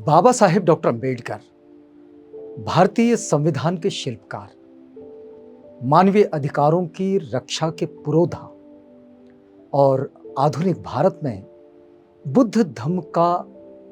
Baba Saheb doctor Ambedkar भारतीय संविधान के शिल्पकार, मानवीय अधिकारों की रक्षा के पुरोधा और आधुनिक भारत में बुद्ध धम्म का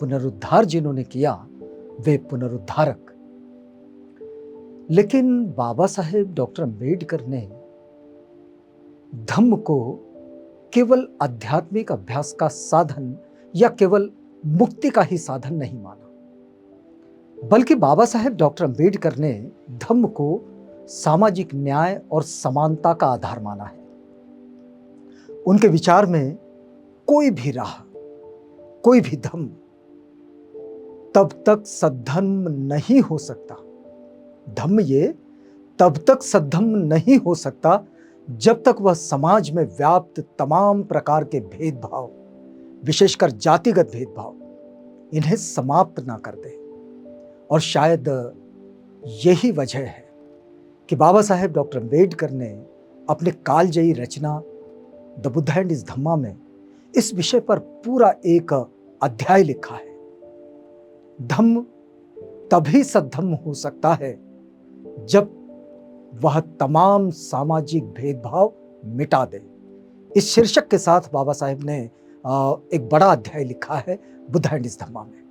पुनरुद्धार जिन्होंने किया, वे पुनरुद्धारक। लेकिन बाबा साहेब डॉक्टर अंबेडकर ने धम्म को केवल आध्यात्मिक अभ्यास का साधन या केवल मुक्ति का ही साधन नहीं माना, बल्कि बाबा साहेब डॉक्टर अंबेडकर ने धम्म को सामाजिक न्याय और समानता का आधार माना है। उनके विचार में कोई भी राह, कोई भी धम्म तब तक सद्धम्म नहीं हो सकता, धम्म ये तब तक सद्धम्म नहीं हो सकता जब तक वह समाज में व्याप्त तमाम प्रकार के भेदभाव, विशेषकर जातिगत भेदभाव, इन्हें समाप्त ना कर दे। और शायद यही वजह है कि बाबा साहेब डॉक्टर अंबेडकर ने अपने कालजयी रचना द बुद्ध एंड हिज धम्मा में इस विषय पर पूरा एक अध्याय लिखा है। धम्म तभी सद्धम्म हो सकता है जब वह तमाम सामाजिक भेदभाव मिटा दे। इस शीर्षक के साथ बाबा साहेब ने एक बड़ा अध्याय लिखा है बुद्ध एंड हिज धम्मा में।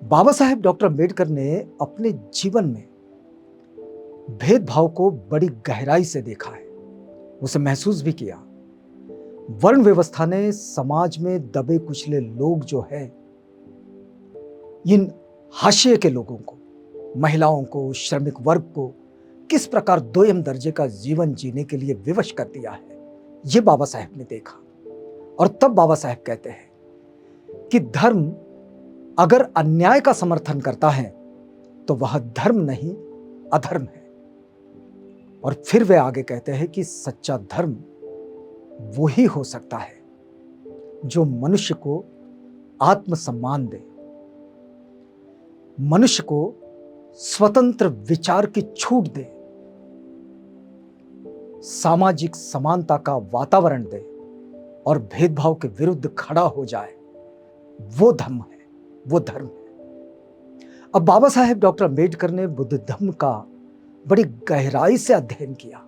बाबा साहेब डॉक्टर अंबेडकर ने अपने जीवन में भेदभाव को बड़ी गहराई से देखा है, उसे महसूस भी किया। वर्ण व्यवस्था ने समाज में दबे कुचले लोग जो है, इन हाशिए के लोगों को, महिलाओं को, श्रमिक वर्ग को किस प्रकार दोयम दर्जे का जीवन जीने के लिए विवश कर दिया है, यह बाबा साहेब ने देखा। और तब बाबा साहेब कहते हैं कि धर्म अगर अन्याय का समर्थन करता है तो वह धर्म नहीं, अधर्म है। और फिर वे आगे कहते हैं कि सच्चा धर्म वो ही हो सकता है जो मनुष्य को आत्मसम्मान दे, मनुष्य को स्वतंत्र विचार की छूट दे, सामाजिक समानता का वातावरण दे और भेदभाव के विरुद्ध खड़ा हो जाए। वो धम्म है, वो धर्म है। अब बाबा साहेब डॉक्टर अंबेडकर ने बुद्ध धम्म का बड़ी गहराई से अध्ययन किया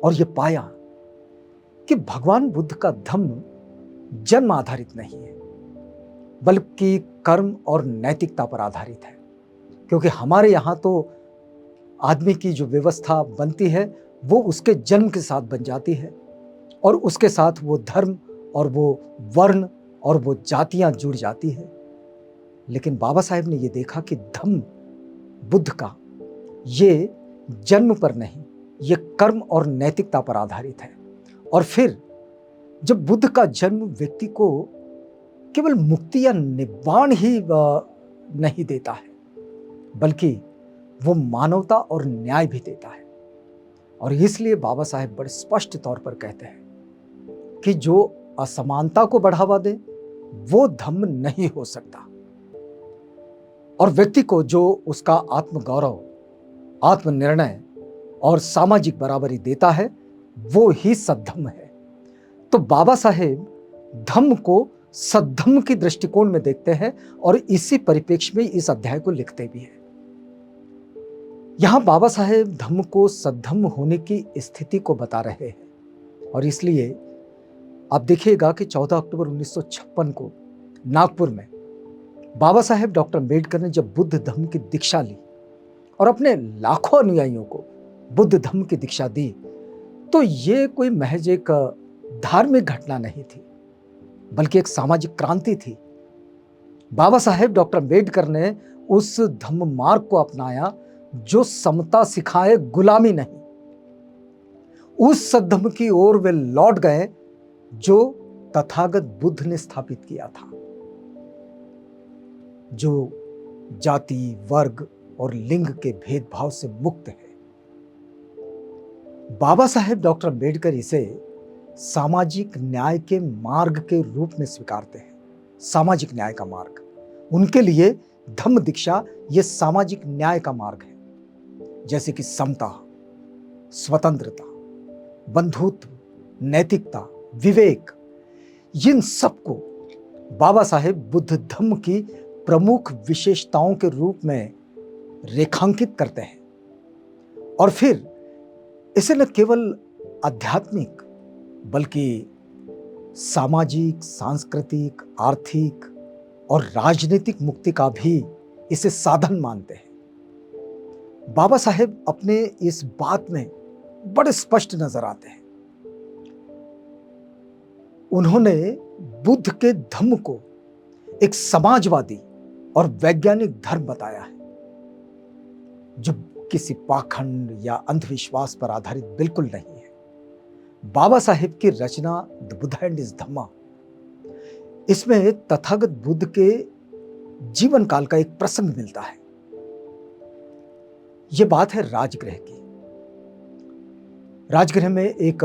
और यह पाया कि भगवान बुद्ध का धम्म जन्म आधारित नहीं है, बल्कि कर्म और नैतिकता पर आधारित है। क्योंकि हमारे यहां तो आदमी की जो व्यवस्था बनती है वो उसके जन्म के साथ बन जाती है और उसके साथ वो धर्म और वो वर्ण और वो जातियां जुड़ जाती है। लेकिन बाबा साहेब ने ये देखा कि धम्म बुद्ध का ये जन्म पर नहीं, ये कर्म और नैतिकता पर आधारित है। और फिर जब बुद्ध का जन्म व्यक्ति को केवल मुक्ति या निब्बाण ही नहीं देता है, बल्कि वो मानवता और न्याय भी देता है। और इसलिए बाबा साहेब बड़े स्पष्ट तौर पर कहते हैं कि जो असमानता को बढ़ावा दे वो धम्म नहीं हो सकता, और व्यक्ति को जो उसका आत्मगौरव, आत्मनिर्णय और सामाजिक बराबरी देता है वो ही सद्धम्म है। तो बाबा साहेब धम्म को सद्धम्म की दृष्टिकोण में देखते हैं और इसी परिप्रेक्ष्य में इस अध्याय को लिखते भी हैं। यहां बाबा साहेब धम्म को सद्धम्म होने की स्थिति को बता रहे हैं। और इसलिए आप देखिएगा कि 14 अक्टूबर 1956 को नागपुर में बाबा साहेब डॉक्टर अंबेडकर ने जब बुद्ध धम्म की दीक्षा ली और अपने लाखों अनुयायियों को बुद्ध धम्म की दीक्षा दी, तो ये कोई महज एक धार्मिक घटना नहीं थी, बल्कि एक सामाजिक क्रांति थी। बाबा साहेब डॉक्टर अंबेडकर ने उस धम्म मार्ग को अपनाया जो समता सिखाए, गुलामी नहीं। उस सद्धम्म की ओर वे लौट गए जो तथागत बुद्ध ने स्थापित किया था, जो जाति, वर्ग और लिंग के भेदभाव से मुक्त है। बाबा साहेब डॉक्टर अंबेडकर इसे सामाजिक न्याय के मार्ग के रूप में स्वीकारते हैं। सामाजिक न्याय का मार्ग, उनके लिए धम्म दीक्षा यह सामाजिक न्याय का मार्ग है, जैसे कि समता, स्वतंत्रता, बंधुत्व, नैतिकता, विवेक, इन सबको बाबा साहेब बुद्ध धम्म की प्रमुख विशेषताओं के रूप में रेखांकित करते हैं और फिर इसे न केवल आध्यात्मिक बल्कि सामाजिक, सांस्कृतिक, आर्थिक और राजनीतिक मुक्ति का भी इसे साधन मानते हैं। बाबा साहेब अपने इस बात में बड़े स्पष्ट नजर आते हैं। उन्होंने बुद्ध के धम्म को एक समाजवादी और वैज्ञानिक धर्म बताया है जो किसी पाखंड या अंधविश्वास पर आधारित बिल्कुल नहीं है। बाबा साहेब की रचना द बुद्ध एंड हिज धम्मा, इसमें तथागत बुद्ध के जीवन काल का एक प्रसंग मिलता है। यह बात है राजगृह की। राजगृह में एक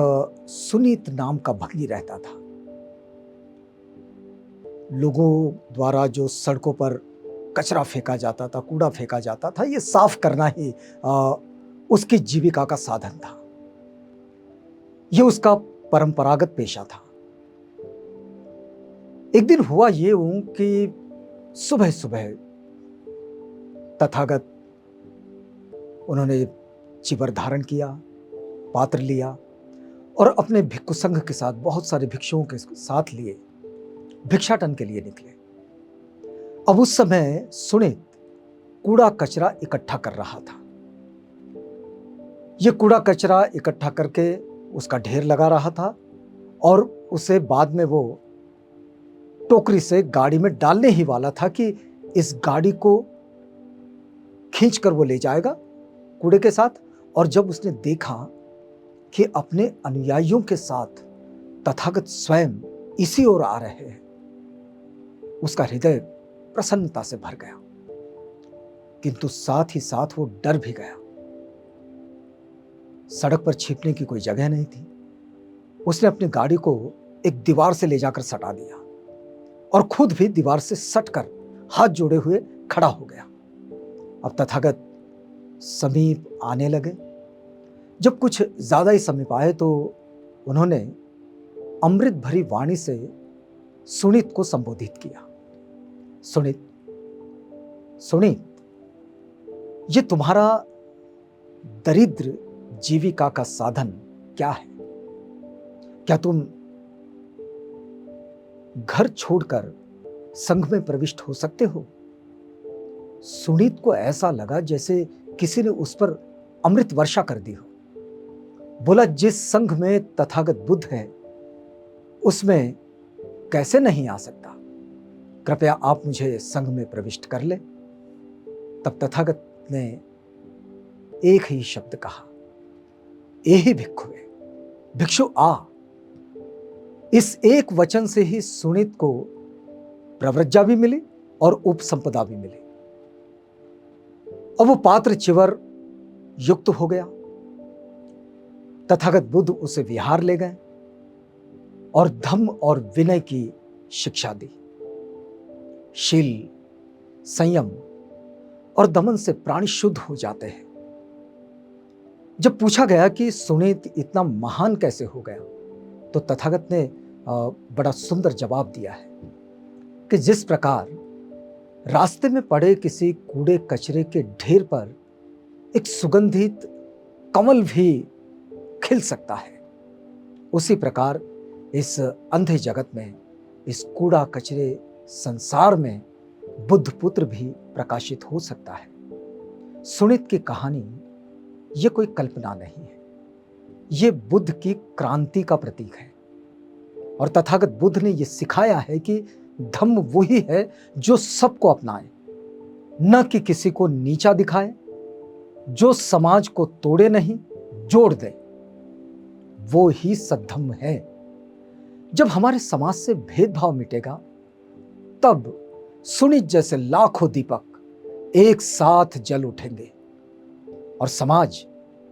सुनीत नाम का भग्नी रहता था। लोगों द्वारा जो सड़कों पर कचरा फेंका जाता था, कूड़ा फेंका जाता था, ये साफ करना ही उसकी जीविका का साधन था। यह उसका परंपरागत पेशा था। एक दिन हुआ ये कि सुबह सुबह तथागत उन्होंने चिवर धारण किया, पात्र लिया और अपने भिक्षु संघ के साथ बहुत सारे भिक्षुओं के साथ लिए भिक्षाटन के लिए निकले। अब उस समय सुनीत कूड़ा कचरा इकट्ठा कर रहा था। यह कूड़ा कचरा इकट्ठा करके उसका ढेर लगा रहा था और उसे बाद में वो टोकरी से गाड़ी में डालने ही वाला था कि इस गाड़ी को खींचकर वो ले जाएगा कूड़े के साथ। और जब उसने देखा कि अपने अनुयायियों के साथ तथागत स्वयं इसी ओर आ रहे हैं, उसका हृदय प्रसन्नता से भर गया, किंतु साथ ही साथ वो डर भी गया। सड़क पर छिपने की कोई जगह नहीं थी। उसने अपनी गाड़ी को एक दीवार से ले जाकर सटा दिया और खुद भी दीवार से सटकर हाथ जोड़े हुए खड़ा हो गया। अब तथागत समीप आने लगे। जब कुछ ज्यादा ही समीप आए तो उन्होंने अमृत भरी वाणी से सुनीत को संबोधित किया। सुनीत, सुनीत, ये तुम्हारा दरिद्र जीविका का साधन क्या है? क्या तुम घर छोड़कर संघ में प्रविष्ट हो सकते हो? सुनीत को ऐसा लगा जैसे किसी ने उस पर अमृत वर्षा कर दी हो। बोला, जिस संघ में तथागत बुद्ध है उसमें कैसे नहीं आ सकता? कृपया आप मुझे संघ में प्रविष्ट कर ले। तब तथागत ने एक ही शब्द कहा, एहि भिक्षुवे, भिक्षु आ। इस एक वचन से ही सुनीत को प्रव्रज्जा भी मिली और उपसंपदा भी मिली। अब वो पात्र चिवर युक्त हो गया। तथागत बुद्ध उसे विहार ले गए और धम्म और विनय की शिक्षा दी। शील, संयम और दमन से प्राणी शुद्ध हो जाते हैं। जब पूछा गया कि सुनीत इतना महान कैसे हो गया, तो तथागत ने बड़ा सुंदर जवाब दिया है कि जिस प्रकार रास्ते में पड़े किसी कूड़े कचरे के ढेर पर एक सुगंधित कमल भी खिल सकता है, उसी प्रकार इस अंधे जगत में, इस कूड़ा कचरे संसार में बुद्ध पुत्र भी प्रकाशित हो सकता है। सुनीत की कहानी ये कोई कल्पना नहीं है, ये बुद्ध की क्रांति का प्रतीक है। और तथागत बुद्ध ने यह सिखाया है कि धम्म वही है जो सबको अपनाए, न कि किसी को नीचा दिखाए, जो समाज को तोड़े नहीं जोड़ दे, वो ही सद्धम्म है। जब हमारे समाज से भेदभाव मिटेगा, तब सुनीत जैसे लाखों दीपक एक साथ जल उठेंगे और समाज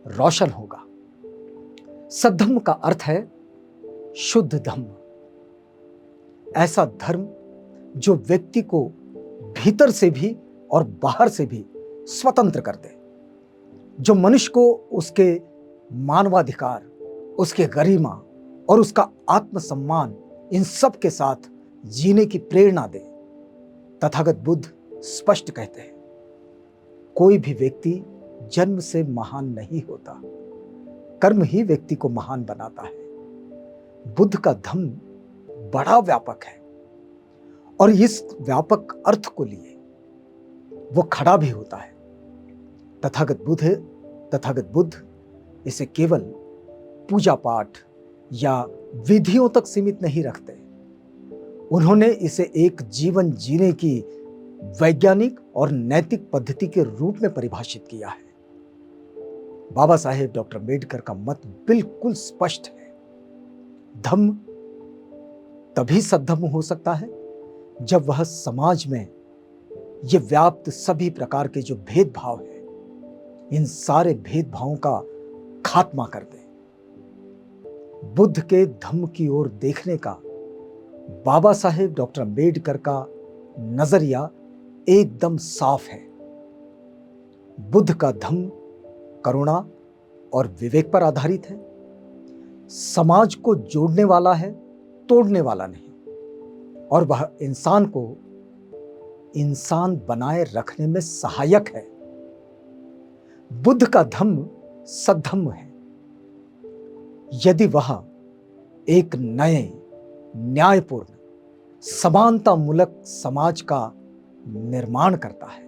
रोशन होगा। सद्धम्म का अर्थ है शुद्ध धम्म, ऐसा धर्म जो व्यक्ति को भीतर से भी और बाहर से भी स्वतंत्र कर दे, जो मनुष्य को उसके मानवाधिकार, उसके गरिमा और उसका आत्मसम्मान, इन सब के साथ जीने की प्रेरणा दे। तथागत बुद्ध स्पष्ट कहते हैं, कोई भी व्यक्ति जन्म से महान नहीं होता, कर्म ही व्यक्ति को महान बनाता है। बुद्ध का धम्म बड़ा व्यापक है और इस व्यापक अर्थ को लिए वो खड़ा भी होता है। तथागत बुद्ध इसे केवल पूजा पाठ या विधियों तक सीमित नहीं रखते। उन्होंने इसे एक जीवन जीने की वैज्ञानिक और नैतिक पद्धति के रूप में परिभाषित किया है। बाबा साहेब डॉक्टर अम्बेडकर का मत बिल्कुल स्पष्ट है। धम्म तभी सद्धम्म हो सकता है जब वह समाज में ये व्याप्त सभी प्रकार के जो भेदभाव है, इन सारे भेदभावों का खात्मा कर दे। बुद्ध के धम्म की ओर देखने का बाबा साहेब डॉक्टर अम्बेडकर का नजरिया एकदम साफ है। बुद्ध का धम्म करुणा और विवेक पर आधारित है। समाज को जोड़ने वाला है, तोड़ने वाला नहीं। और वह इंसान को इंसान बनाए रखने में सहायक है। बुद्ध का धम्म सद्धम्म है। यदि वह एक नए न्यायपूर्ण समानतामूलक समाज का निर्माण करता है